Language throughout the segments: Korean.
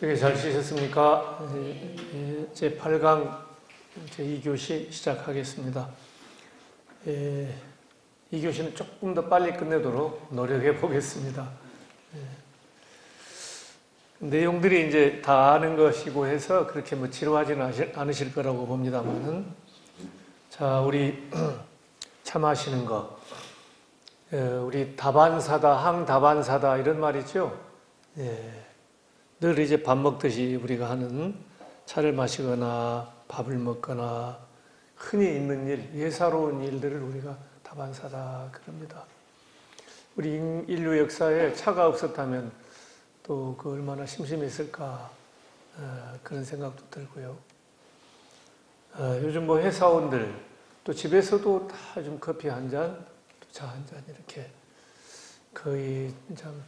되게 잘 쉬셨습니까? 제 8강 제2교시 시작하겠습니다. 2교시는 조금 더 빨리 끝내도록 노력해 보겠습니다. 내용들이 이제 다 아는 것이고 해서 그렇게 뭐 지루하지는 않으실 거라고 봅니다만은, 자, 우리 차 마시는 거, 우리 다반사다, 항다반사다 이런 말이죠. 늘 이제 밥 먹듯이 우리가 하는 차를 마시거나 밥을 먹거나 흔히 있는 일, 예사로운 일들을 우리가 다반사다 그럽니다. 우리 인류 역사에 차가 없었다면 또 그 얼마나 심심했을까 그런 생각도 들고요. 요즘 뭐 회사원들 또 집에서도 다 좀 커피 한 잔, 차 한 잔 이렇게 거의 참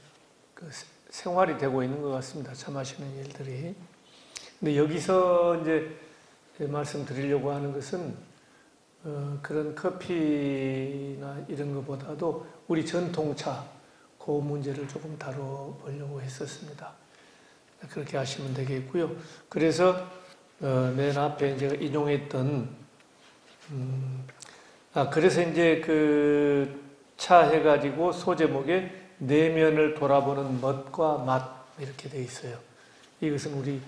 생활이 되고 있는 것 같습니다. 차 마시는 일들이. 근데 여기서 이제 말씀드리려고 하는 것은 그런 커피나 이런 것보다도 우리 전통차 그 문제를 조금 다뤄보려고 했었습니다. 그렇게 하시면 되겠고요. 그래서 맨 앞에 제가 인용했던 그래서 이제 그 차 해가지고 소제목에 내면을 돌아보는 멋과 맛 이렇게 돼 있어요. 이것은 우리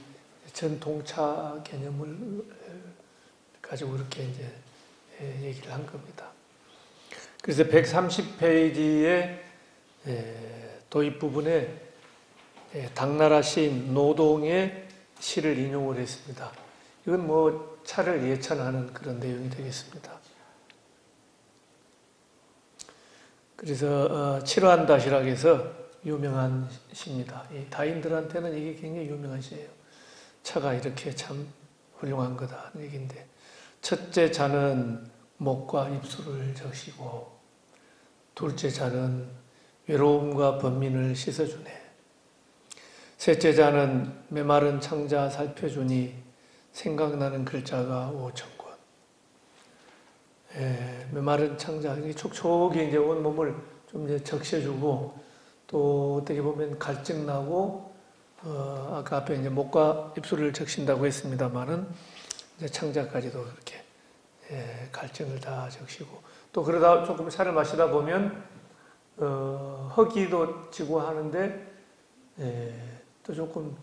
전통차 개념을 가지고 이렇게 이제 얘기를 한 겁니다. 그래서 130페이지의 도입 부분에 당나라 시인 노동의 시를 인용을 했습니다. 이건 뭐 차를 예찬하는 그런 내용이 되겠습니다. 그래서 칠환다시락에서 유명한 시입니다. 이 다인들한테는 이게 굉장히 유명한 시예요. 차가 이렇게 참 훌륭한 거다 하는 얘기인데, 첫째 자는 목과 입술을 적시고 둘째 자는 외로움과 번민을 씻어주네. 셋째 자는 메마른 창자 살펴주니 생각나는 글자가 5,000권. 메마른 창자, 촉촉이 이제 온몸을 좀 이제 적셔주고, 또 어떻게 보면 갈증나고, 아까 앞에 이제 목과 입술을 적신다고 했습니다만은, 이제 창자까지도 그렇게, 갈증을 다 적시고, 또 그러다 조금 차를 마시다 보면, 허기도 지고 하는데, 또 조금,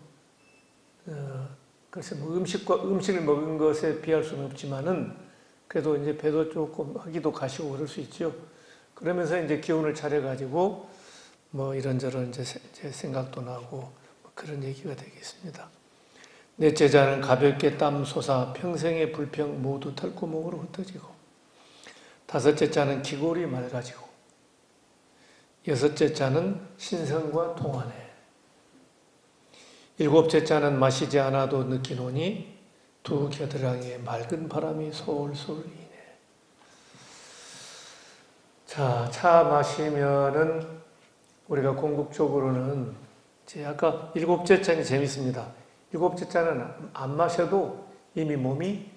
글쎄 뭐 음식을 먹은 것에 비할 수는 없지만은, 그래도 이제 배도 조금 허기도 가시고 그럴 수 있죠. 그러면서 이제 기운을 차려가지고 뭐 이런저런 이제 생각도 나고 뭐 그런 얘기가 되겠습니다. 넷째 자는 가볍게 땀 솟아 평생의 불평 모두 털구멍으로 흩어지고, 다섯째 자는 기골이 맑아지고, 여섯째 자는 신성과 통하네. 일곱째 자는 마시지 않아도 느끼노니 두 겨드랑이에 맑은 바람이 솔솔 이네. 자, 차 마시면은 우리가 궁극적으로는 이제 아까 일곱째 잔이 재밌습니다. 일곱째 잔은 안 마셔도 이미 몸이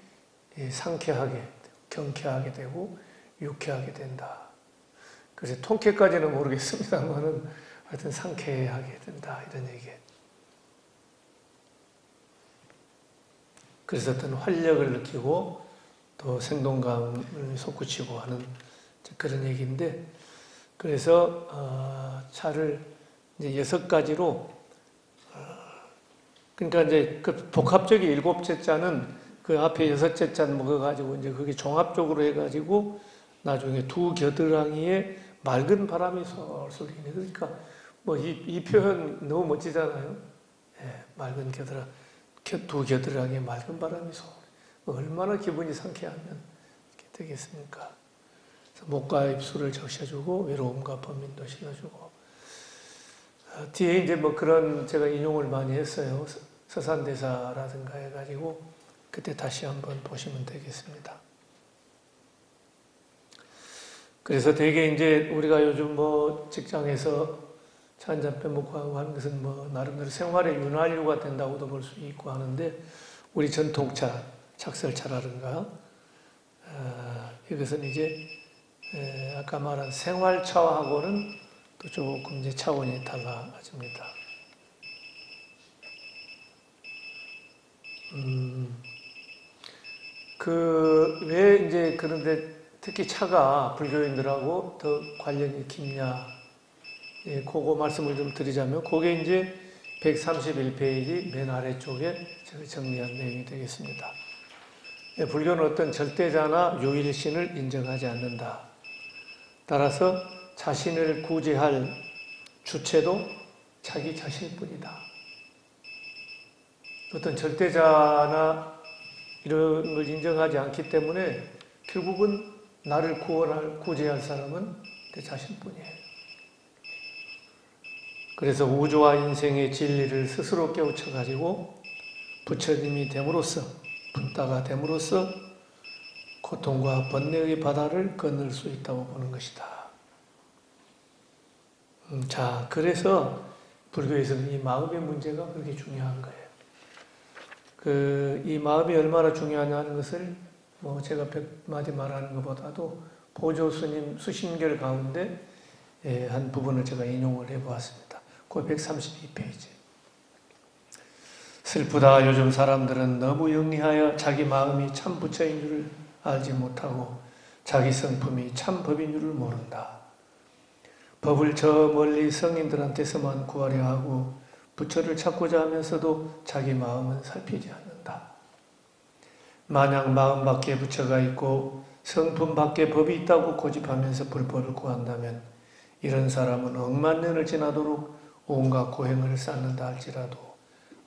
상쾌하게, 경쾌하게 되고 유쾌하게 된다. 그래서 통쾌까지는 모르겠습니다만은 하여튼 상쾌하게 된다 이런 얘기예요. 그래서 어떤 활력을 느끼고 또 생동감을 솟구치고 하는 그런 얘기인데, 그래서 차를 이제 6가지로 그러니까 이제 그 복합적인 일곱째 잔은 그 앞에 여섯째 잔 먹어가지고 이제 그게 종합적으로 해가지고 나중에 두 겨드랑이에 맑은 바람이 솔솔 이네. 그러니까 뭐 이 표현 너무 멋지잖아요. 맑은 겨드랑이. 두 겨드랑이에 맑은 바람이 소. 얼마나 기분이 상쾌하면 이렇게 되겠습니까? 목과 입술을 적셔주고 외로움과 번민도 씻어주고. 뒤에 이제 뭐 그런 제가 인용을 많이 했어요. 서산대사라든가 해가지고 그때 다시 한번 보시면 되겠습니다. 그래서 되게 이제 우리가 요즘 뭐 직장에서 차 한잔 빼먹고 하고 하는 것은 뭐 나름대로 생활의 윤활유가 된다고도 볼 수 있고 하는데, 우리 전통차, 착설차라든가 이것은 이제 아까 말한 생활차하고는 또 조금 이제 차원이 달라집니다. 왜 이제 그런데 특히 차가 불교인들하고 더 관련이 깊냐? 예, 그거 말씀을 좀 드리자면, 그게 이제 131페이지 맨 아래쪽에 제가 정리한 내용이 되겠습니다. 예, 불교는 어떤 절대자나 유일신을 인정하지 않는다. 따라서 자신을 구제할 주체도 자기 자신뿐이다. 어떤 절대자나 이런 걸 인정하지 않기 때문에 결국은 나를 구제할 사람은 내 자신뿐이에요. 그래서 우주와 인생의 진리를 스스로 깨우쳐가지고 부처님이 됨으로써, 붓다가 됨으로써 고통과 번뇌의 바다를 건널 수 있다고 보는 것이다. 자, 그래서 불교에서는 이 마음의 문제가 그렇게 중요한 거예요. 이 마음이 얼마나 중요하냐는 것을 제가 100마디 말하는 것보다도 보조 스님 수신결 가운데 한 부분을 제가 인용을 해보았습니다. 그 132페이지. 슬프다. 요즘 사람들은 너무 영리하여 자기 마음이 참 부처인 줄을 알지 못하고 자기 성품이 참 법인 줄을 모른다. 법을 저 멀리 성인들한테서만 구하려 하고 부처를 찾고자 하면서도 자기 마음은 살피지 않는다. 만약 마음 밖에 부처가 있고 성품 밖에 법이 있다고 고집하면서 불법을 구한다면 이런 사람은 억만 년을 지나도록 온갖 고행을 쌓는다 할지라도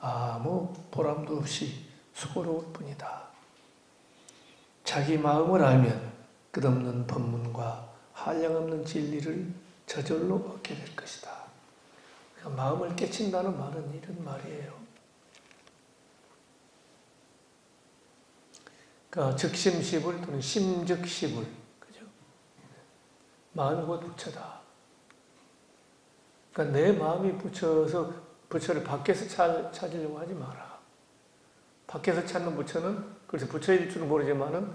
아무 보람도 없이 수고로울 뿐이다. 자기 마음을 알면 끝없는 법문과 한량없는 진리를 저절로 얻게 될 것이다. 그러니까 마음을 깨친다는 말은 이런 말이에요. 그러니까 즉심시불 또는 심즉시불, 그죠? 마음이 곧 부처다. 그러니까 내 마음이 부처서 부처를 밖에서 찾으려고 하지 마라. 밖에서 찾는 부처는 그래서 부처일 줄은 모르지만은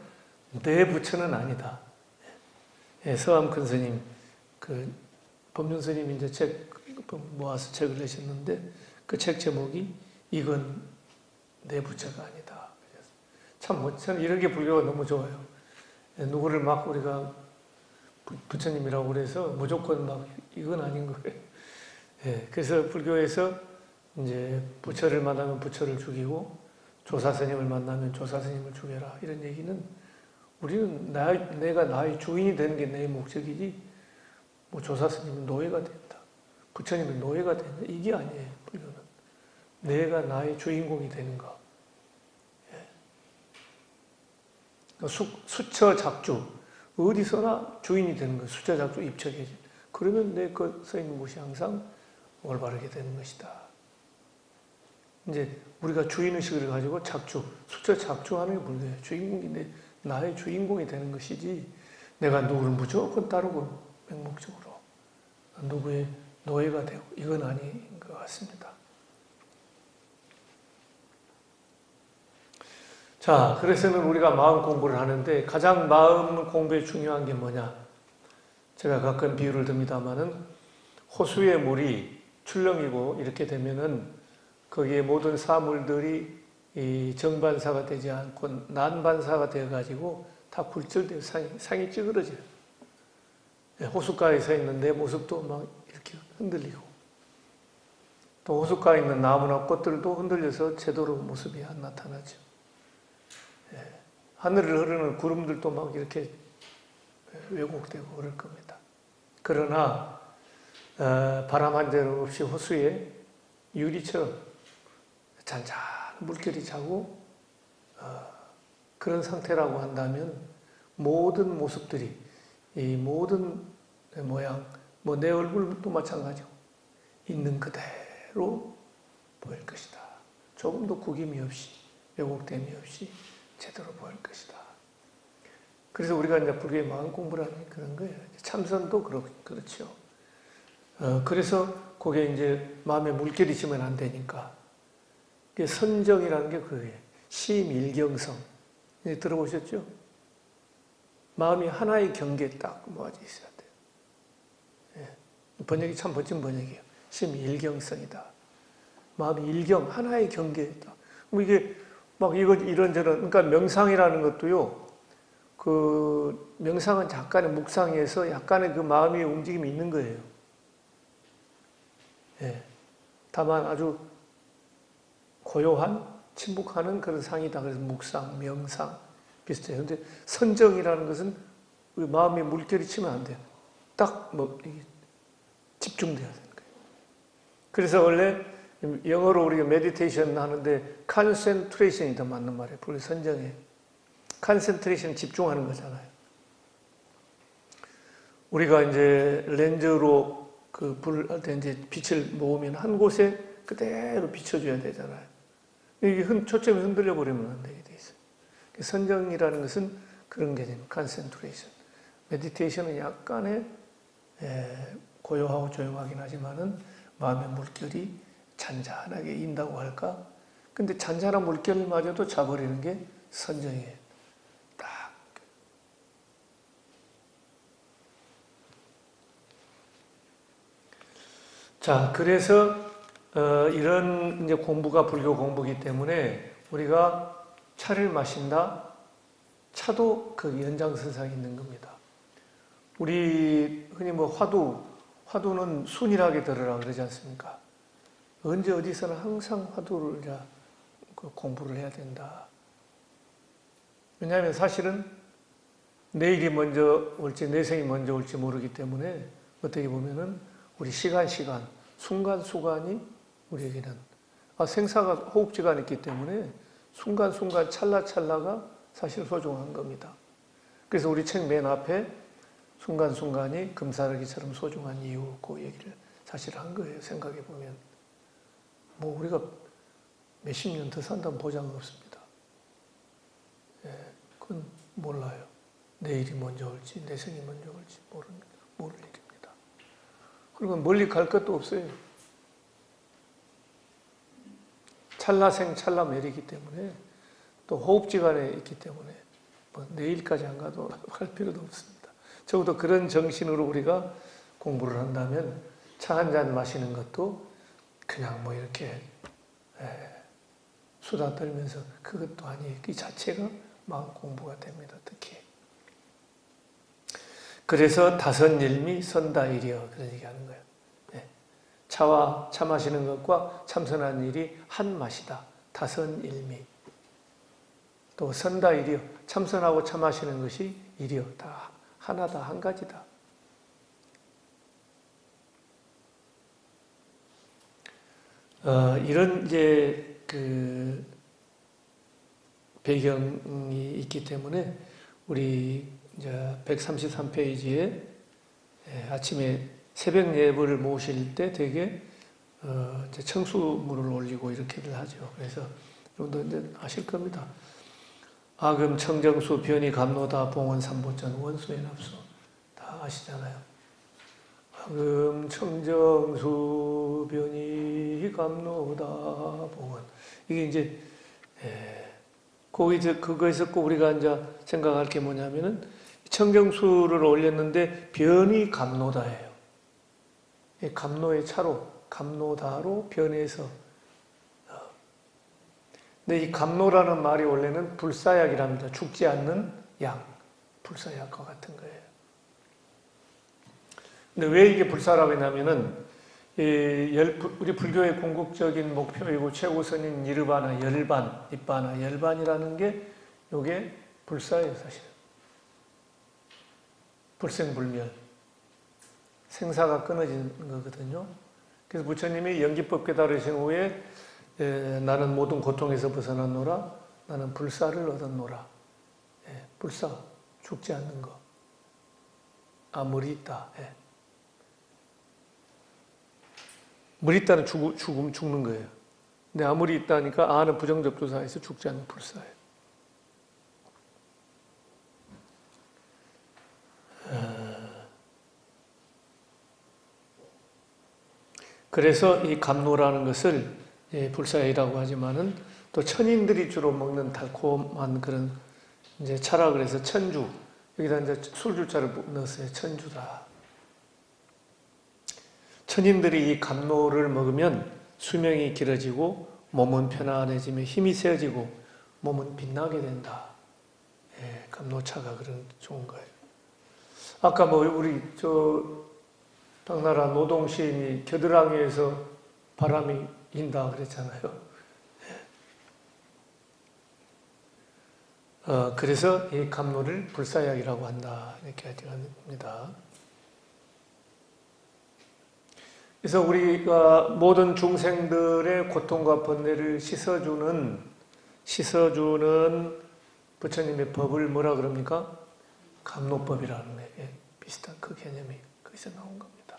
내 부처는 아니다. 예, 서암 큰 스님, 법륜 스님이 이제 책 모아서 책을 내셨는데 그 책 제목이 이건 내 부처가 아니다. 참 저는 이런 게 불교가 너무 좋아요. 예, 누구를 막 우리가 부처님이라고 그래서 무조건 막 이건 아닌 거예요. 예, 그래서 불교에서 이제 부처를 만나면 부처를 죽이고 조사 스님을 만나면 조사 스님을 죽여라 이런 얘기는 우리는 내가 나의 주인이 되는 게 내 목적이지 뭐 조사 스님은 노예가 된다. 부처님은 노예가 된다. 이게 아니에요. 불교는. 내가 나의 주인공이 되는 거. 예. 수처 작주. 어디서나 주인이 되는 거. 수처 작주 입척해지. 그러면 내 서 있는 곳이 항상 올바르게 되는 것이다. 이제 우리가 주인의식을 가지고 수처 작주하는 게 불교예요. 주인공이 나의 주인공이 되는 것이지 내가 누구를 무조건 따르고 맹목적으로 누구의 노예가 되고 이건 아닌 것 같습니다. 자, 그래서는 우리가 마음 공부를 하는데 가장 마음 공부에 중요한 게 뭐냐? 제가 가끔 비유를 듭니다마는 호수의 물이 출렁이고 이렇게 되면은 거기에 모든 사물들이 이 정반사가 되지 않고 난반사가 되어가지고 다 굴절되어 상이 찌그러져요. 호숫가에 서 있는 내 모습도 막 이렇게 흔들리고 또 호숫가에 있는 나무나 꽃들도 흔들려서 제대로 모습이 안 나타나죠. 하늘을 흐르는 구름들도 막 이렇게 왜곡되고 그럴 겁니다. 그러나 바람 한 점 없이 호수에 유리처럼 잔잔한 물결이 차고 그런 상태라고 한다면 모든 모습들이 이 모든 모양 뭐 내 얼굴도 마찬가지고 있는 그대로 보일 것이다. 조금도 구김이 없이 왜곡됨이 없이 제대로 보일 것이다. 그래서 우리가 이제 불교의 마음 공부를 하는 그런 거예요. 참선도 그렇죠. 그래서 거기에 이제 마음에 물결이 지면 안 되니까 선정이라는 게 그거예요. 심일경성. 들어보셨죠? 마음이 하나의 경계에 딱 모아져 있어야 돼요. 예. 번역이 참 멋진 번역이에요. 심일경성이다. 마음이 일경, 하나의 경계에 딱. 이게 막 이거 이런저런, 그러니까 명상이라는 것도요, 그 명상은 약간의 묵상에서 약간의 그 마음의 움직임이 있는 거예요. 예. 다만 아주 고요한, 침묵하는 그런 상이다. 그래서 묵상, 명상 비슷해요. 근데 선정이라는 것은 마음의 물결이 치면 안 돼요. 딱 뭐 집중돼야 되는 거예요. 그래서 원래 영어로 우리가 메디테이션 하는데 컨센트레이션이 더 맞는 말이에요. 불 선정에. 컨센트레이션 집중하는 거잖아요. 우리가 이제 렌즈로 그 불 할 때 이제 빛을 모으면 한 곳에 그대로 비춰줘야 되잖아요. 이게 초점이 흔들려 버리면 안 되게 돼 있어요. 선정이라는 것은 그런 개념, 컨센트레이션. 메디테이션은 약간의 고요하고 조용하긴 하지만은 마음의 물결이 잔잔하게 인다고 할까? 근데 잔잔한 물결마저도 잡아버리는 게 선정이에요. 딱. 자, 그래서 이런 이제 공부가 불교 공부이기 때문에 우리가 차를 마신다. 차도 그 연장선상에 있는 겁니다. 우리 흔히 뭐 화두는 순일하게 들으라 그러지 않습니까? 언제 어디서나 항상 화두를 공부를 해야 된다. 왜냐하면 사실은 내일이 먼저 올지 내생이 먼저 올지 모르기 때문에 어떻게 보면은 우리 시간, 순간순간이 우리에게는 생사가 호흡지간이 있기 때문에 순간순간 찰나찰나가 사실 소중한 겁니다. 그래서 우리 책 맨 앞에 순간순간이 금사르기처럼 소중한 이유 그 얘기를 사실 한 거예요. 생각해 보면 뭐 우리가 몇십 년 더 산다는 보장은 없습니다. 그건 몰라요. 내일이 먼저 올지 내생이 먼저 올지 모를 일입니다. 그리고 멀리 갈 것도 없어요. 찰나생 찰나멸이기 때문에 또 호흡지간에 있기 때문에 뭐 내일까지 안 가도 할 필요도 없습니다. 적어도 그런 정신으로 우리가 공부를 한다면 차 한 잔 마시는 것도 그냥 뭐 이렇게 수다 떨면서 그것도 아니에요. 그 자체가 마음 공부가 됩니다. 특히. 그래서 다선일미 선다일이여 그런 얘기하는 거예요. 차와 차 마시는 것과 참선하는 일이 한 맛이다. 다선일미. 또 선다일이여 참선하고 차 마시는 것이 일이여 다 하나다 한 가지다. 이런 이제 그 배경이 있기 때문에 우리 이제 133페이지에 아침에 새벽 예불을 모실 때 되게 이제 청수물을 올리고 이렇게들 하죠. 그래서 여러분도 이제 아실 겁니다. 아금 청정수 변이 감노다 봉원 삼보전 원수의 납수 다 아시잖아요. 아금 청정수 변이 감노다 봉원 이게 이제 그거에서 꼭 우리가 이제 생각할 게 뭐냐면은 청정수를 올렸는데 변이 감노다예요. 감노의 차로 감노다로 변해서 근데 이 감노라는 말이 원래는 불사약이랍니다. 죽지 않는 약, 불사약과 같은 거예요. 근데 왜 이게 불사라고 했냐면은 우리 불교의 궁극적인 목표이고 최고선인 니르바나, 열반, 니바나, 열반이라는 게 이게 불사예요, 사실은. 불생불멸. 생사가 끊어지는 거거든요. 그래서 부처님이 연기법 깨달으신 후에 나는 모든 고통에서 벗어났노라. 나는 불사를 얻었노라. 불사, 죽지 않는 거. 물이 있다. 물이 있다는 죽는 거예요. 근데 아무리 있다니까 아는 부정접두사에서 죽지 않는 불사예요. 그래서 이 감노라는 것을 불사이라고 하지만은 또 천인들이 주로 먹는 달콤한 그런 이제 차라 그래서 천주 여기다 이제 술주자를 넣었어요. 천주다. 천인들이 이 감노를 먹으면 수명이 길어지고 몸은 편안해지며 힘이 세어지고 몸은 빛나게 된다. 예, 감로차가 그런 좋은 거예요. 아까 뭐 우리 당나라 노동시인이 겨드랑이에서 바람이 인다 그랬잖아요. 그래서 이 감로를 불사약이라고 한다 이렇게 합니다. 그래서 우리가 모든 중생들의 고통과 번뇌를 씻어주는 부처님의 법을 뭐라 그럽니까? 감로법이라는 비슷한 그 개념이 거기서 나온 겁니다.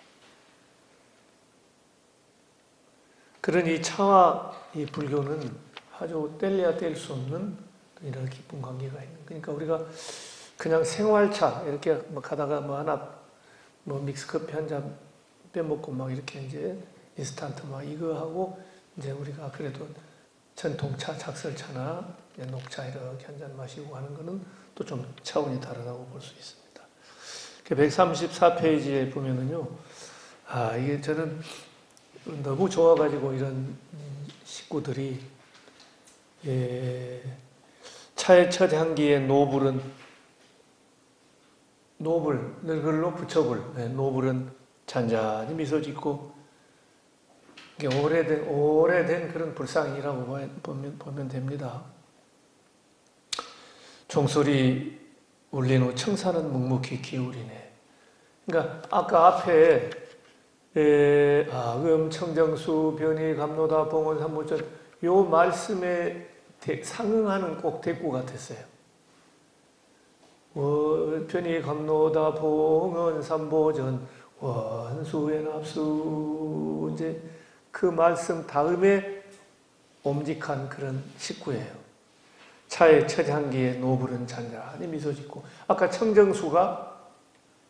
그러니 차와 이 불교는 아주 뗄래야 뗄 수 없는 이런 깊은 관계가 있는. 그러니까 우리가 그냥 생활차 이렇게 뭐 가다가 뭐 하나 뭐 믹스커피 한 잔 빼먹고 막 이렇게 이제 인스턴트 막 이거 하고 이제 우리가 그래도 전통차, 작설차나 녹차 이렇게 한 잔 마시고 하는 거는 또 좀 차원이 다르다고 볼 수 있습니다. 134페이지에 보면은요, 이게 저는 너무 좋아가지고 이런 식구들이, 차의 첫 향기에 노불은, 늙을로 부처불, 노불은 잔잔히 미소 짓고, 이게 오래된 그런 불상이라고 보면 됩니다. 종소리 울린 후 청사는 묵묵히 기울이네. 그러니까 아까 앞에 청정수 변희 감로다 봉헌 삼보전 요 말씀에 상응하는 꼭 대꾸 같았어요. 변희 감로다 봉헌 삼보전 원수의 납수 이제 그 말씀 다음에 옴직한 그런 식구예요. 차의 첫 향기에 노불은 잔잔히 미소 짓고 아까 청정수가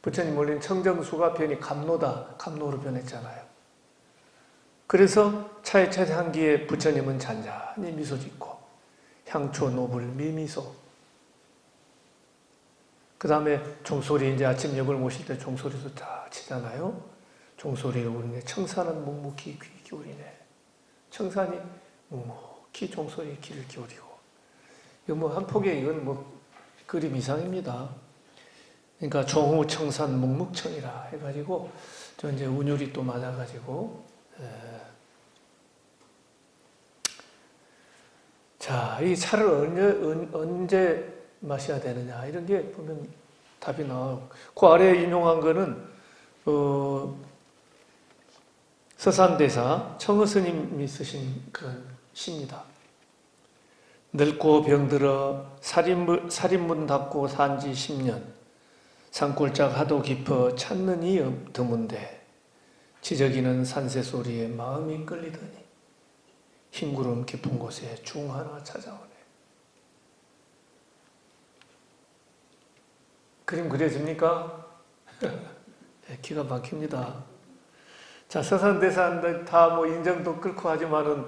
부처님 올린 청정수가 변이 감로로 변했잖아요. 그래서 차의 첫 향기에 부처님은 잔잔히 미소 짓고 향초 노불 미미소. 그 다음에 종소리 이제 아침 역을 모실 때 종소리도 다 치잖아요. 종소리를 우리네 청산은 묵묵히 귀 기울이네. 청산이 묵묵히 종소리에 귀를 기울이고. 이거 뭐 한 폭의 이건 뭐 그림 이상입니다. 그러니까 종후 청산 묵묵청이라 해가지고 저 이제 운율이 또 맞아가지고 자, 이 차를 언제 마셔야 되느냐 이런 게 보면 답이 나와요. 그 아래에 인용한 거는 서산대사 청어스님이 쓰신 그런 시입니다. 늙고 병들어 살인문 닫고 산지 10년 산골짝 하도 깊어 찾느니 드문데 지저귀는 산새소리에 마음이 끌리더니 흰구름 깊은 곳에 중 하나 찾아오네. 그림 그려집니까? 네, 기가 막힙니다. 자, 서산대사인데 다 뭐 인정도 끌고 하지만은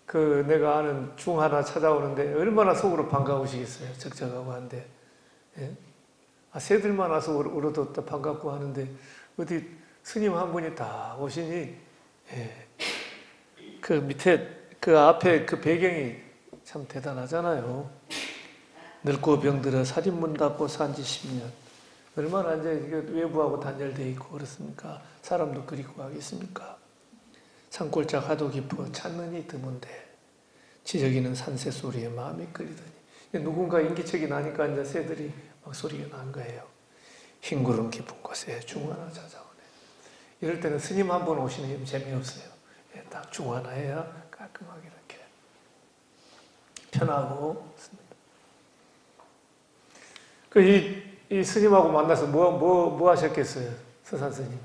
그 내가 아는 중 하나 찾아오는데 얼마나 속으로 반가우시겠어요. 적적하고 한데. 예? 새들만 와서 울어도 반갑고 하는데 어디 스님 한 분이 다 오시니 그 밑에 그 앞에 그 배경이 참 대단하잖아요. 늙고 병들어 살인문 닫고 산지 10년. 얼마나 이제 외부하고 단절되어 있고 그렇습니까? 사람도 그리고 하겠습니까? 산골짝 하도 깊어 찾느니 드문데 지저귀는 산새 소리에 마음이 끌리더니 누군가 인기척이 나니까 이제 새들이 막 소리가 난 거예요. 흰구름 깊은 곳에 중 하나 찾아오네. 이럴 때는 스님 한 번 오시는 재미없어요. 딱 중 하나 해야 깔끔하게 이렇게 편하고. 이 스님하고 만나서 뭐 하셨겠어요? 서산 스님이.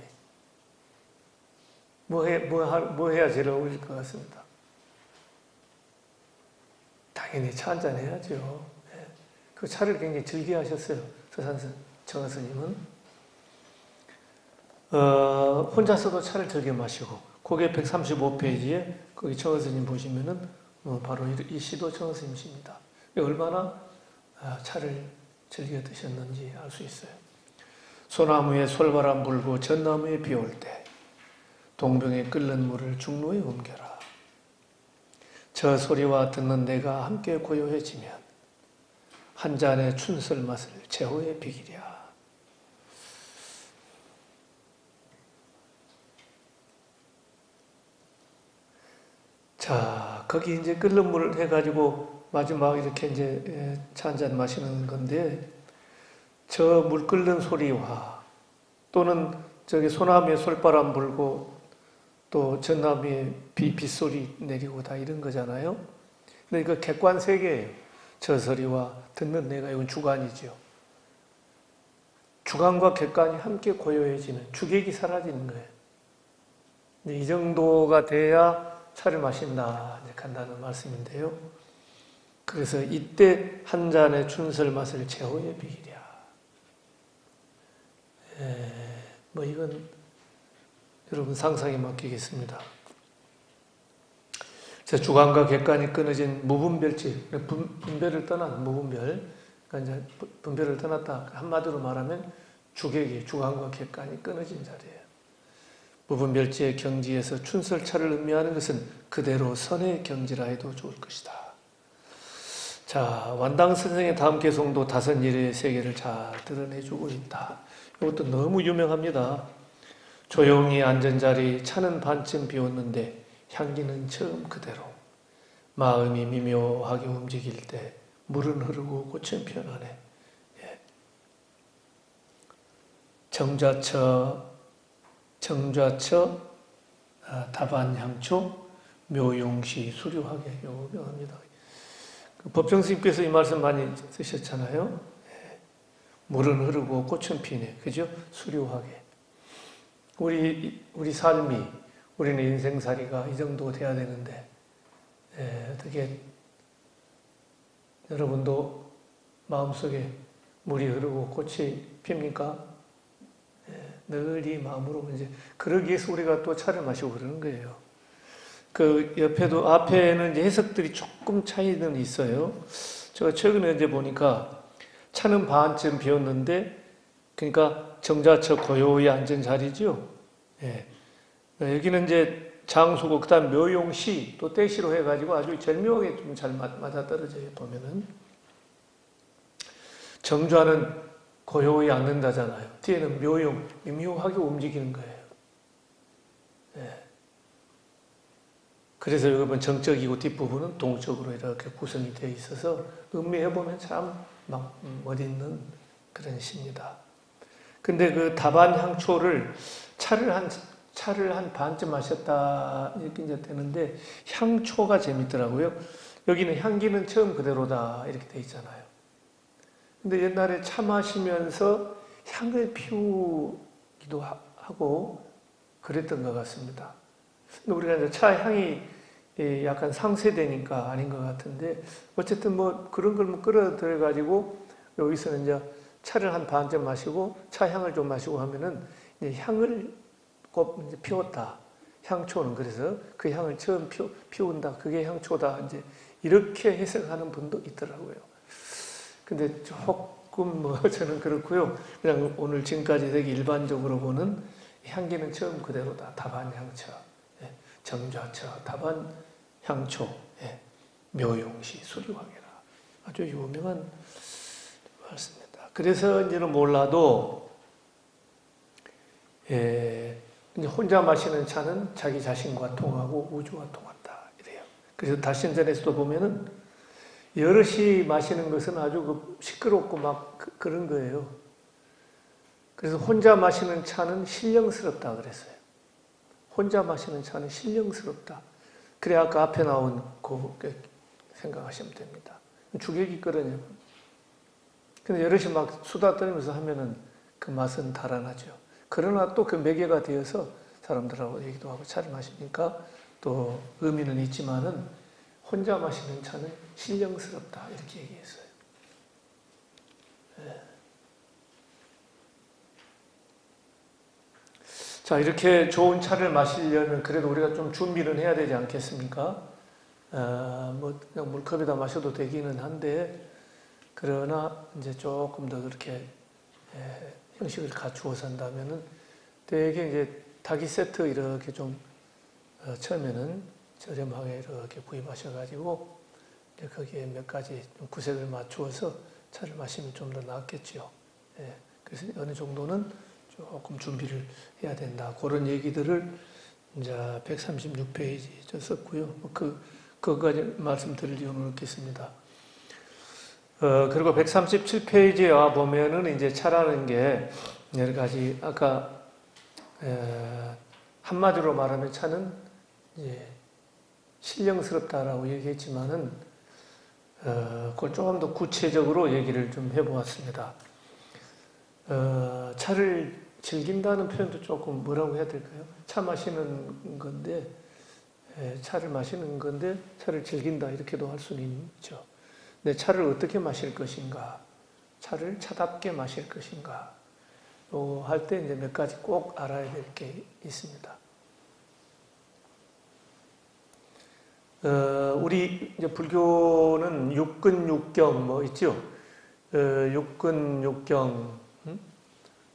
뭐 해야 제일 어울릴 것 같습니다. 당연히 차 한잔 해야죠. 그 차를 굉장히 즐겨하셨어요. 서산 청어 스님은. 혼자서도 차를 즐겨 마시고, 그게 135페이지에 거기 청어 스님 보시면은 바로 이 시도 청어 스님입니다. 얼마나 차를 즐겨 드셨는지 알 수 있어요. 소나무에 솔바람 불고 전나무에 비 올 때 동병에 끓는 물을 중로에 옮겨라. 저 소리와 듣는 내가 함께 고요해지면 한 잔의 춘설 맛을 최후에 비기랴. 자, 거기 이제 끓는 물을 해가지고 마지막 이렇게 이제 차 한 잔 마시는 건데, 저 물 끓는 소리와 또는 저기 소나무에 솔바람 불고 또 전나무에 빗소리 내리고 다 이런 거잖아요. 근데 그 객관 세계예요. 저 소리와 듣는 내가, 이건 주관이죠. 주관과 객관이 함께 고요해지는, 주객이 사라지는 거예요. 이 정도가 돼야 차를 마신다, 이제 간다는 말씀인데요. 그래서 이때 한 잔의 춘설 맛을 최후에 비기랴. 뭐 이건 여러분 상상에 맡기겠습니다. 주관과 객관이 끊어진 무분별치, 분별을 떠난 무분별, 그러니까 이제 분별을 떠났다. 한마디로 말하면 주객이, 주관과 객관이 끊어진 자리예요. 무분별지의 경지에서 춘설차를 의미하는 것은 그대로 선의 경지라 해도 좋을 것이다. 자, 완당 선생의 다음 개송도 다섯 일의 세계를 잘 드러내주고 있다. 이것도 너무 유명합니다. 조용히 앉은 자리, 차는 반쯤 비웠는데 향기는 처음 그대로. 마음이 미묘하게 움직일 때 물은 흐르고 꽃은 피어나네. 예. 정자처 다반향초 묘용시 수료하게. 유명합니다. 법정스님께서 이 말씀 많이 쓰셨잖아요. 예. 물은 흐르고 꽃은 피네. 그죠? 수료하게. 우리 삶이, 우리는 인생살이가 이 정도 돼야 되는데, 어떻게 여러분도 마음속에 물이 흐르고 꽃이 핍니까? 늘 이 마음으로 이제 그러기 위해서 우리가 또 차를 마시고 그러는 거예요. 그 옆에도 앞에는 이제 해석들이 조금 차이는 있어요. 제가 최근에 이제 보니까 차는 반쯤 비었는데, 그러니까 정자처 고요히 앉은 자리죠. 예. 여기는 이제 장수고 그다음 묘용시 또 때시로 해가지고 아주 절묘하게 좀 잘 맞아떨어져요. 보면은 정좌는 고요히 앉는다잖아요. 뒤에는 묘용, 미묘하게 움직이는 거예요. 예. 그래서 여러분 정적이고 뒷부분은 동적으로 이렇게 구성이 되어 있어서 음미해보면 참 막 멋있는 그런 시입니다. 근데 그 다반향초를 차를 한 반쯤 마셨다 이렇게 이제 되는데, 향초가 재밌더라고요. 여기는 향기는 처음 그대로다 이렇게 돼 있잖아요. 근데 옛날에 차 마시면서 향을 피우기도 하고 그랬던 것 같습니다. 근데 우리가 이제 차 향이 약간 상쇄되니까 아닌 것 같은데, 어쨌든 뭐 그런 걸 뭐 끌어들여 가지고 여기서는 이제 차를 한 반쯤 마시고 차 향을 좀 마시고 하면은 이제 향을 꼭 이제 피웠다. 향초는 그래서 그 향을 처음 피운다. 그게 향초다. 이제 이렇게 해석하는 분도 있더라고요. 근데 조금 뭐 저는 그렇고요. 그냥 오늘 지금까지 되게 일반적으로 보는 향기는 처음 그대로다. 다반향처, 예. 정좌처, 다반향초, 예. 묘용시 수료하게라. 아주 유명한 말씀입니다. 그래서 이제는 몰라도 이제 혼자 마시는 차는 자기 자신과 통하고 우주와 통한다. 이래요. 그래서 다신전에서도 보면은 여럿이 마시는 것은 아주 시끄럽고 막 그런 거예요. 그래서 혼자 마시는 차는 신령스럽다 그랬어요. 혼자 마시는 차는 신령스럽다. 그래 아까 앞에 나온 그 생각하시면 됩니다. 주객이 끓으냐. 근데 여럿이 막 수다 떨면서 하면은 그 맛은 달아나죠. 그러나 또 그 매개가 되어서 사람들하고 얘기도 하고 차를 마시니까 또 의미는 있지만은 혼자 마시는 차는 신령스럽다 이렇게 얘기했어요. 네. 자, 이렇게 좋은 차를 마시려면 그래도 우리가 좀 준비를 해야 되지 않겠습니까? 뭐 그냥 물컵에다 마셔도 되기는 한데, 그러나 이제 조금 더 그렇게 형식을 갖추어서 한다면은 되게 이제 닭이 세트 이렇게 좀 처음에는 저렴하게 이렇게 구입하셔가지고 이제 거기에 몇 가지 좀 구색을 맞추어서 차를 마시면 좀 더 낫겠죠. 예, 그래서 어느 정도는 조금 준비를 해야 된다. 그런 얘기들을 이제 136페이지 썼고요. 그거까지 말씀드릴 이유는 없겠습니다. 그리고 137페이지에 와 보면은 이제 차라는 게 여러 가지 아까 한마디로 말하면 차는 이제 신령스럽다라고 얘기했지만은 그걸 조금 더 구체적으로 얘기를 좀 해보았습니다. 차를 즐긴다는 표현도 조금 뭐라고 해야 될까요? 차 마시는 건데 차를 마시는 건데 차를 즐긴다 이렇게도 할 수는 있죠. 근데 차를 어떻게 마실 것인가? 차를 차답게 마실 것인가? 할 때 이제 몇 가지 꼭 알아야 될 게 있습니다. 우리 이제 불교는 육근 육경 뭐 있죠. 육근 육경,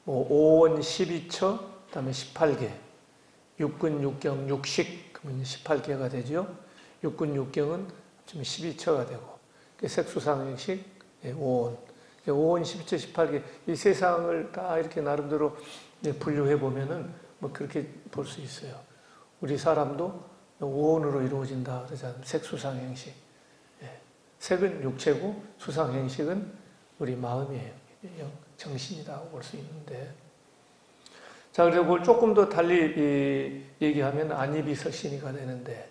뭐 5원 12처, 그다음에 18개. 육근 육경 육식 그러면 18개가 되죠. 육근 육경은 지금 12처가 되고, 색수상행식 5원, 5원 12처 18개 이 세상을 다 이렇게 나름대로 분류해 보면은 뭐 그렇게 볼 수 있어요. 우리 사람도 5원으로 이루어진다 그러잖아요. 색수상행식. 색은 육체고 수상행식은 우리 마음이에요. 정신이라고 볼 수 있는데, 자, 그리고 그걸 조금 더 달리 얘기하면 안이비설신이가 되는데,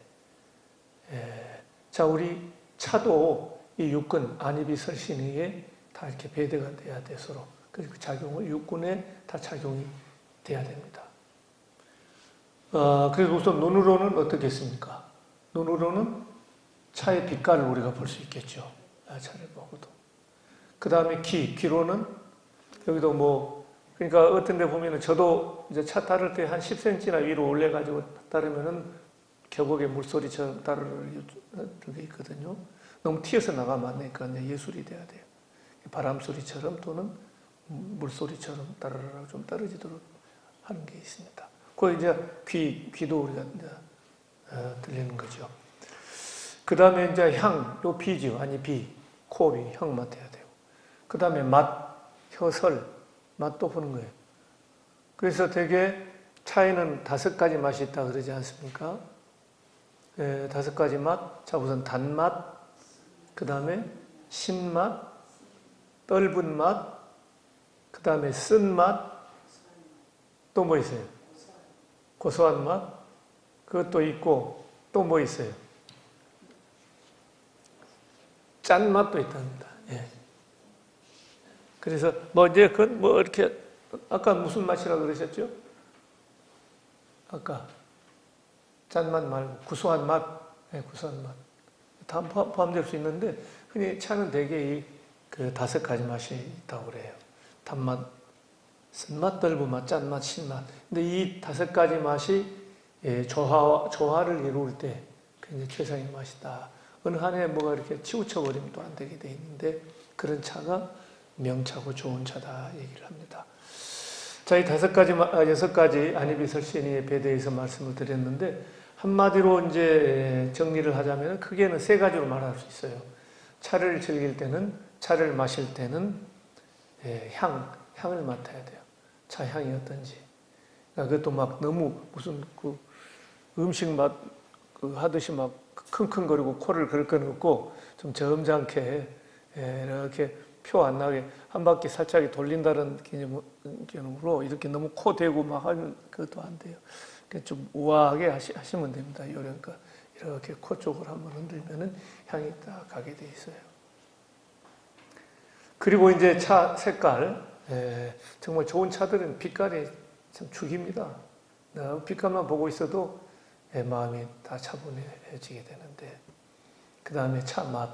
자, 우리 차도 이 육근 안이비설신이에 다 이렇게 배대가 돼야 돼 서로. 그리고 작용을 육근에 다 작용이 돼야 됩니다. 그래서 우선 눈으로는 어떻겠습니까? 눈으로는 차의 빛깔을 우리가 볼 수 있겠죠. 차를 보고도. 그 다음에 귀로는 여기도 뭐, 그러니까 어떤 데 보면은 저도 이제 차 따를 때 한 10cm나 위로 올려가지고 따르면은 계곡의 물소리처럼 따르르 이렇게 있거든요. 너무 튀어서 나가면 안 되니까 예술이 돼야 돼요. 바람소리처럼 또는 물소리처럼 따르르 좀 떨어지도록 하는 게 있습니다. 그 이제 귀도 우리가 이제 들리는 거죠. 그 다음에 이제 향, 요 비죠. 아니 코비, 향 맡아야 돼요. 그 다음에 맛, 혀설, 맛도 보는 거예요. 그래서 되게 차에는 5가지 맛이 있다 그러지 않습니까? 5가지 맛. 자, 우선 단맛, 그 다음에 신맛, 떫은 맛, 그 다음에 쓴맛, 또 뭐 있어요? 고소한 맛, 그것도 있고, 또 뭐 있어요? 짠맛도 있답니다. 예. 그래서 뭐 이제 뭐 이렇게 아까 무슨 맛이라고 그러셨죠? 아까 짠맛 말고 구수한 맛, 구수한 맛 다 포함될 수 있는데 흔히 차는 대개 그 5가지 맛이 있다고 그래요. 단맛, 쓴맛, 떫은 맛, 짠맛, 신맛. 근데 이 5가지 맛이 조화를 이룰 때 굉장히 최상의 맛이다. 어느 한 해 뭐가 이렇게 치우쳐버리면 또 안 되게 돼 있는데 그런 차가 명차고 좋은 차다 얘기를 합니다. 자, 이 6가지 안이비설신의 배대에서 말씀을 드렸는데 한마디로 이제 정리를 하자면 크게는 3가지로 말할 수 있어요. 차를 즐길 때는, 차를 마실 때는 향을 맡아야 돼요. 차 향이 어떤지. 그것도 막 너무 무슨 음식 맛 하듯이 막 킁킁거리고 코를 긁거는 없고 좀 점잖게 이렇게 표 안 나게 한 바퀴 살짝 돌린다는 개념으로 이렇게 너무 코 대고 막 하면 그것도 안 돼요. 좀 우아하게 하시면 됩니다. 그러니까 이렇게 코 쪽을 한번 흔들면은 향이 딱 가게 돼 있어요. 그리고 이제 차 색깔, 정말 좋은 차들은 빛깔이 참 죽입니다. 빛깔만 보고 있어도 마음이 다 차분해지게 되는데, 그 다음에 차 맛,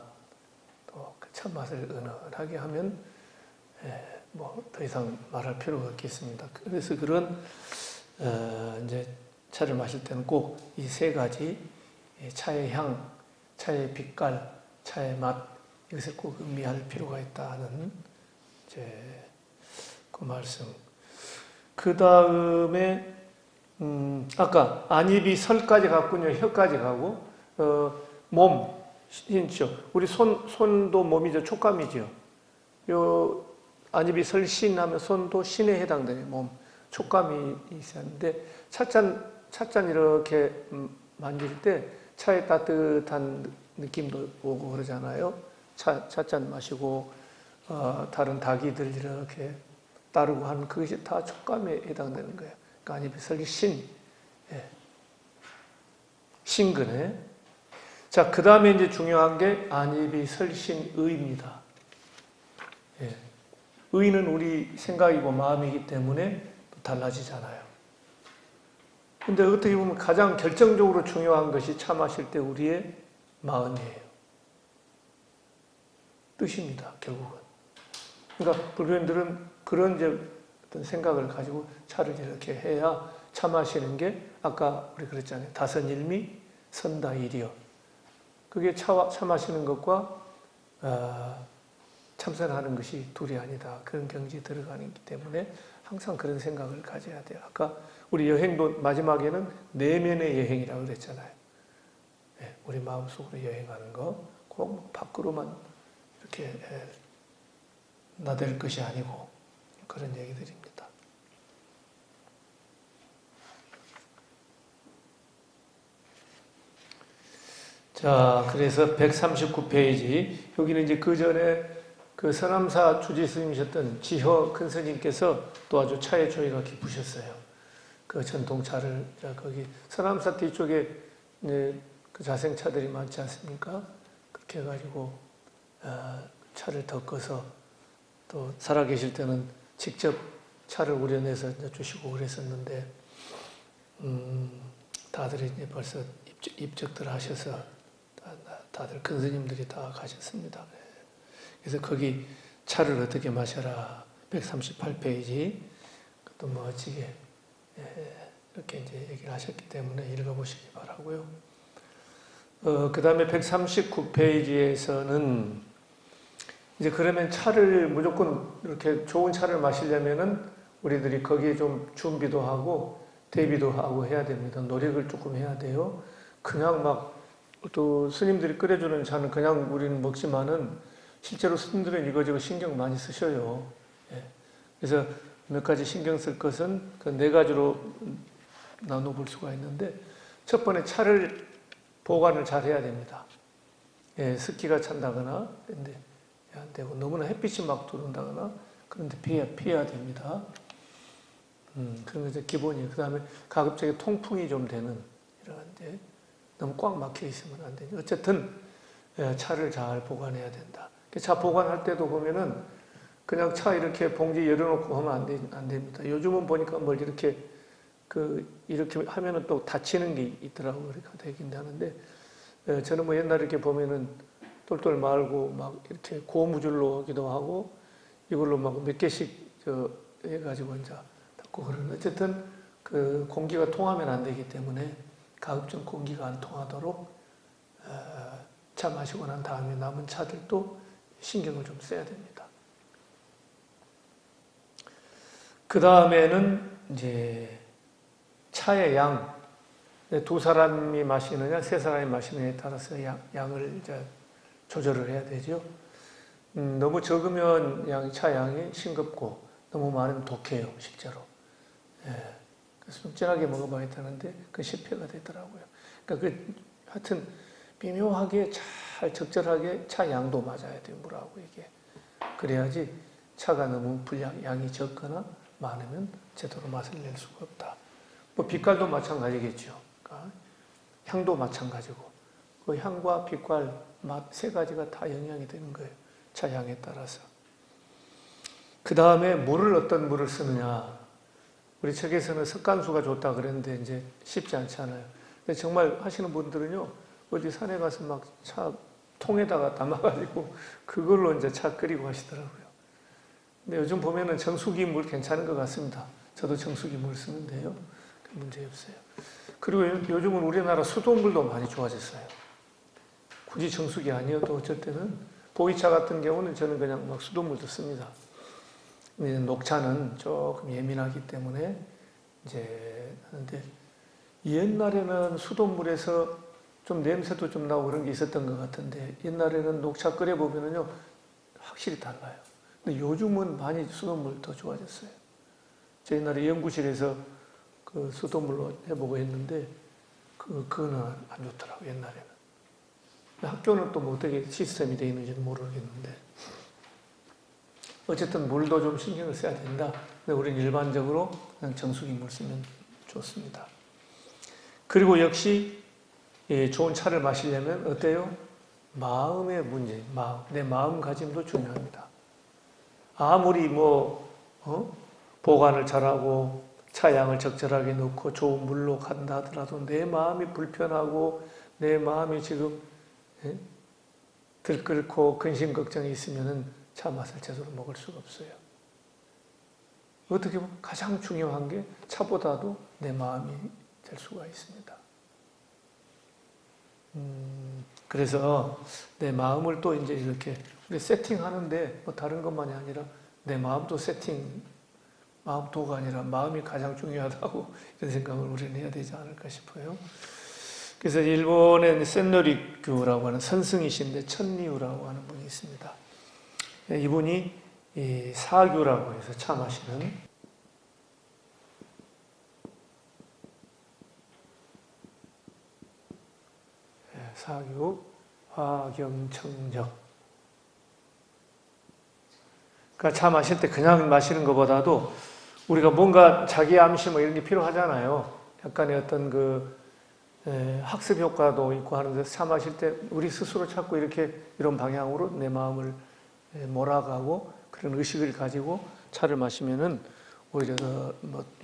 또 그 차 맛을 은은하게 하면 뭐 더 이상 말할 필요가 없겠습니다. 그래서 그런 이제 차를 마실 때는 꼭 이 3가지 차의 향, 차의 빛깔, 차의 맛 이것을 꼭 음미할 필요가 있다는 이제 그 말씀. 그 다음에 아까 안입이 설까지 갔군요. 혀까지 가고 몸, 신죠. 우리 손도 몸이죠. 촉감이죠. 요 안입이 설신 하면 손도 신에 해당되는 몸, 촉감이 있었는데 찻잔 이렇게 만질 때 차의 따뜻한 느낌도 오고 그러잖아요. 찻잔 마시고 다른 닭이들 이렇게 따르고 하는 그것이 다 촉감에 해당되는 거예요. 그러니까 안입이 설신, 예. 신근에. 자, 그 다음에 이제 중요한 게 안입이 설신의입니다. 예. 의는 우리 생각이고 마음이기 때문에 달라지잖아요. 근데 어떻게 보면 가장 결정적으로 중요한 것이 차 마실 때 우리의 마음이에요. 뜻입니다, 결국은. 그러니까 불교인들은 그런 이제 어떤 생각을 가지고 차를 이렇게 해야 차 마시는 게 아까 우리 그랬잖아요. 다선일미 선다일이요. 그게 차 마시는 것과 참선하는 것이 둘이 아니다. 그런 경지에 들어가기 때문에 항상 그런 생각을 가져야 돼요. 아까 우리 여행도 마지막에는 내면의 여행이라고 그랬잖아요. 네, 우리 마음속으로 여행하는 거, 꼭 밖으로만 이렇게 나댈 것이 아니고 그런 얘기들입니다. 자, 그래서 139페이지. 여기는 이제 그 전에 그 서남사 주지 스님이셨던 지허 큰 스님께서 또 아주 차의 조예가 깊으셨어요. 그 전통차를, 거기 서남사 뒤쪽에 그 자생차들이 많지 않습니까? 그렇게 해가지고, 차를 덮어서 또 살아계실 때는 직접 차를 우려내서 주시고 그랬었는데, 다들 이제 벌써 입적들 하셔서 다들 큰 스님들이 다 가셨습니다. 그래서 거기 차를 어떻게 마셔라 138페이지 또 멋지게 이렇게 이제 얘기를 하셨기 때문에 읽어보시기 바라고요. 그 다음에 139페이지에서는 이제 그러면 차를 무조건 이렇게 좋은 차를 마시려면은 우리들이 거기에 좀 준비도 하고 대비도 하고 해야 됩니다. 노력을 조금 해야 돼요. 그냥 막 또 스님들이 끓여주는 차는 그냥 우리는 먹지만은 실제로 스님들은 이거저거 신경 많이 쓰셔요. 예. 그래서 몇 가지 신경 쓸 것은 그 네 가지로 나눠볼 수가 있는데 첫 번째 차를 보관을 잘 해야 됩니다. 예, 습기가 찬다거나 근데 안 되고 너무나 햇빛이 막 들어온다거나 그런데 피해야 됩니다. 그런 게 기본이에요. 그 다음에 가급적이 통풍이 좀 되는 이런 데 너무 꽉 막혀 있으면 안 되죠. 어쨌든 차를 잘 보관해야 된다. 차 보관할 때도 보면은 그냥 차 이렇게 봉지 열어놓고 하면 안 됩니다. 요즘은 보니까 뭘 이렇게 이렇게 하면은 또 다치는 게 있더라고요. 그렇게 되긴 하는데 저는 뭐 옛날에 이렇게 보면은 똘똘 말고 막 이렇게 고무줄로 하기도 하고 이걸로 막 몇 개씩 해가지고 이제 닫고 그러는 어쨌든 그 공기가 통하면 안 되기 때문에 가급적 공기가 안 통하도록 차 마시고 난 다음에 남은 차들도 신경을 좀 써야 됩니다. 그 다음에는 이제 차의 양, 두 사람이 마시느냐, 세 사람이 마시느냐에 따라서 양을 이제 조절을 해야 되죠. 너무 적으면 차 양이 싱겁고 너무 많으면 독해요, 실제로. 예. 그래서 좀 진하게 먹어봐야겠다는데 그 실패가 되더라고요. 그러니까 하여튼 미묘하게 잘 적절하게 차 양도 맞아야 돼요, 물하고 이게. 그래야지 차가 너무 양이 적거나 많으면 제대로 맛을 낼 수가 없다. 뭐 빛깔도 마찬가지겠죠. 그러니까 향도 마찬가지고 그 향과 빛깔, 맛 세 가지가 다 영향이 되는 거예요. 차 향에 따라서. 그 다음에 어떤 물을 쓰느냐. 우리 책에서는 석간수가 좋다 그랬는데 이제 쉽지 않잖아요. 근데 정말 하시는 분들은요, 어디 산에 가서 막 차 통에다가 담아가지고 그걸로 이제 차 끓이고 하시더라고요. 근데 요즘 보면은 정수기 물 괜찮은 것 같습니다. 저도 정수기 물 쓰는데요. 문제 없어요. 그리고 요즘은 우리나라 수돗물도 많이 좋아졌어요. 굳이 정수기 아니어도 어쩔 때는 보이차 같은 경우는 저는 그냥 막 수돗물도 씁니다. 녹차는 조금 예민하기 때문에 이제 하는데 옛날에는 수돗물에서 좀 냄새도 좀 나고 그런 게 있었던 것 같은데 옛날에는 녹차 끓여 보면은요 확실히 달라요. 근데 요즘은 많이 수돗물 더 좋아졌어요. 저 옛날에 연구실에서 그 수돗물로 해보고 했는데 그거는 안 좋더라고 옛날에는. 학교는 또 뭐 어떻게 시스템이 되어 있는지는 모르겠는데 어쨌든 물도 좀 신경을 써야 된다. 근데 우리는 일반적으로 그냥 정수기 물 쓰면 좋습니다. 그리고 역시 좋은 차를 마시려면 어때요? 마음의 문제, 내 마음가짐도 중요합니다. 아무리 보관을 잘하고 차양을 적절하게 넣고 좋은 물로 간다 하더라도 내 마음이 불편하고 내 마음이 지금 들끓고 근심 걱정이 있으면은 차 맛을 제대로 먹을 수가 없어요. 어떻게 보면 가장 중요한 게 차보다도 내 마음이 될 수가 있습니다. 그래서 내 마음을 또 이제 이렇게 우리 세팅하는데 뭐 다른 것만이 아니라 내 마음도 마음도가 아니라 마음이 가장 중요하다고 이런 생각을 우리는 해야 되지 않을까 싶어요. 그래서 일본의 센노리교라고 하는 선승이신데 천리우라고 하는 분이 있습니다. 이분이 사규라고 해서 차 마시는 사규 화경청적. 그러니까 차 마실 때 그냥 마시는 것보다도 우리가 뭔가 자기 암시 뭐 이런 게 필요하잖아요. 약간의 어떤 학습 효과도 있고 하는데 차 마실 때 우리 스스로 자꾸 이렇게 이런 방향으로 내 마음을 몰아가고 그런 의식을 가지고 차를 마시면은 오히려 더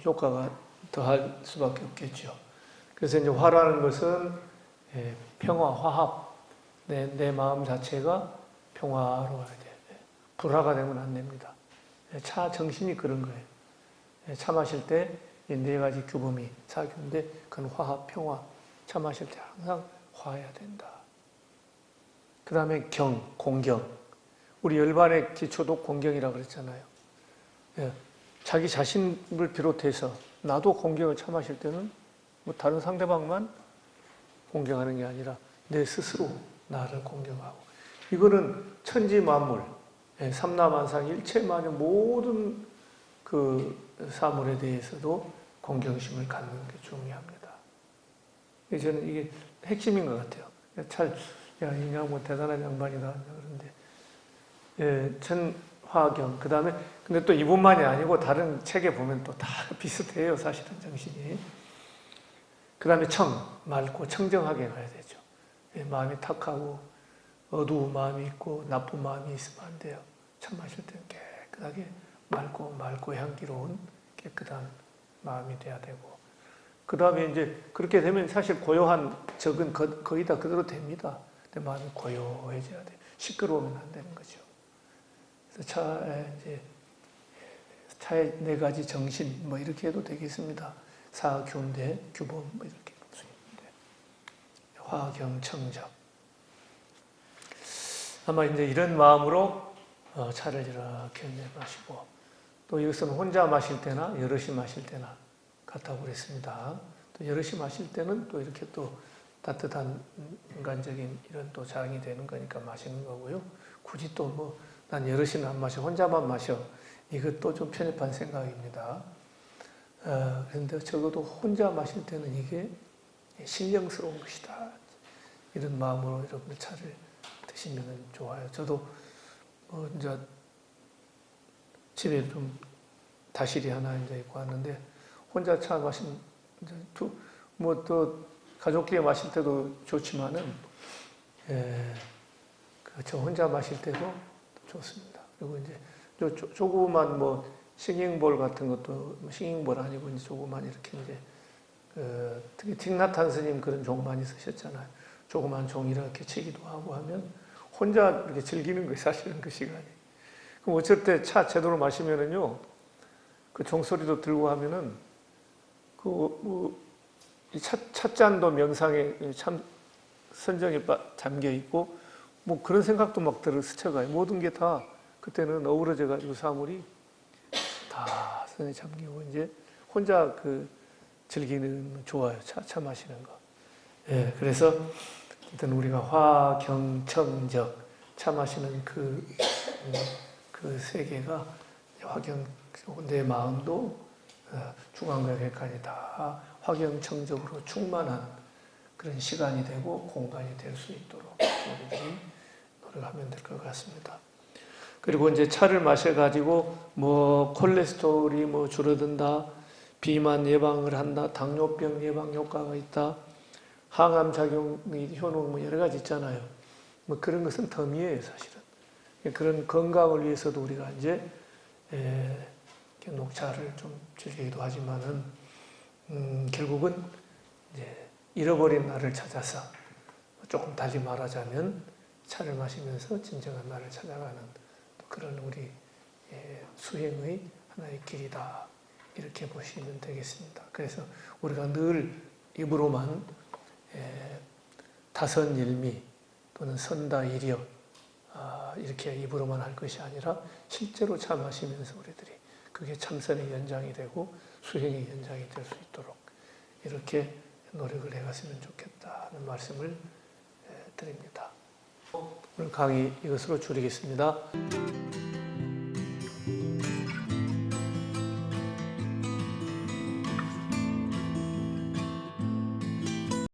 효과가 더할 수밖에 없겠죠. 그래서 이제 화라는 것은 평화, 화합, 내 마음 자체가 평화로워야 돼. 불화가 되면 안 됩니다. 차 정신이 그런 거예요. 차 마실 때 이 네 가지 규범이 사규인데 그건 화합, 평화. 차 마실 때 항상 화해야 된다. 그 다음에 공경. 우리 열반의 기초도 공경이라고 그랬잖아요. 자기 자신을 비롯해서 나도 공경을 차 마실 때는 뭐 다른 상대방만 공경하는 게 아니라 내 스스로 나를 공경하고 이거는 천지 만물, 삼라만상 일체만의 모든 그 사물에 대해서도 공경심을 갖는 게 중요합니다. 저는 이게 핵심인 것 같아요. 이 양반 대단한 양반이다 그런데 천화경 그 다음에 근데 또 이분만이 아니고 다른 책에 보면 또 다 비슷해요. 사실은 정신이. 그 다음에 맑고 청정하게 가야 되죠. 마음이 탁하고 어두운 마음이 있고 나쁜 마음이 있으면 안 돼요. 차 마실 때는 깨끗하게 맑고 향기로운 깨끗한 마음이 돼야 되고 그 다음에 이제 그렇게 되면 사실 고요한 적은 거의 다 그대로 됩니다. 근데 마음이 고요해져야 돼요. 시끄러우면 안 되는 거죠. 그래서 차의 네 가지 정신 뭐 이렇게 해도 되겠습니다. 사균대, 규범 뭐 이렇게 볼 수 있는데 화경청적. 아마 이제 이런 마음으로 차를 이렇게 마시고 또 이것은 혼자 마실 때나 여럿이 마실 때나 같다고 그랬습니다. 또 여럿이 마실 때는 또 이렇게 또 따뜻한 인간적인 이런 또 자랑이 되는 거니까 마시는 거고요. 굳이 또 난 여럿이는 안 마셔 혼자만 마셔 이것도 좀 편협한 생각입니다. 그런데 적어도 혼자 마실 때는 이게 신령스러운 것이다. 이런 마음으로 여러분들 차를 드시면 좋아요. 저도 이제 집에 좀 다실이 하나 이제 있고 왔는데 혼자 차 마시면 또 가족끼리 마실 때도 좋지만은 저 혼자 마실 때도 좋습니다. 그리고 이제 조그만 싱잉볼 같은 것도 싱잉볼 아니고 이제 조그만 이렇게 이제 특히 틱나탄 스님 그런 종 많이 쓰셨잖아요. 조그만 종 이렇게 치기도 하고 하면 혼자 이렇게 즐기는 거예요. 사실은 그 시간이. 그럼 어쩔 때 차 제대로 마시면은요, 그 종소리도 들고 하면은 이 찻잔도 명상에 참 선정에 잠겨 있고 그런 생각도 막 스쳐가요. 모든 게 다 그때는 어우러져 가지고 사물이 다 선에 잠기고 이제 혼자 즐기는 좋아요. 차 마시는 거. 예, 그래서 일단 우리가 화경청적 차 마시는 그 세계가 내 마음도 중앙과 객관이 다 화경청적으로 충만한 그런 시간이 되고 공간이 될 수 있도록 우리들이 노력하면 될 것 같습니다. 그리고 이제 차를 마셔가지고 뭐 콜레스테롤이 뭐 줄어든다, 비만 예방을 한다, 당뇨병 예방 효과가 있다, 항암 작용이 효능 뭐 여러 가지 있잖아요. 뭐 그런 것은 덤이에요, 사실은. 그런 건강을 위해서도 우리가 이제 녹차를 좀 즐기기도 하지만은 결국은 이제 잃어버린 나를 찾아서 조금 달리 말하자면 차를 마시면서 진정한 나를 찾아가는 그런 우리 수행의 하나의 길이다. 이렇게 보시면 되겠습니다. 그래서 우리가 늘 입으로만 다선일미 또는 선다일여 이렇게 입으로만 할 것이 아니라 실제로 차 마시면서 우리들이 그게 참선의 연장이 되고 수행의 연장이 될 수 있도록 이렇게 노력을 해갔으면 좋겠다는 말씀을 드립니다. 오늘 강의 이것으로 줄이겠습니다.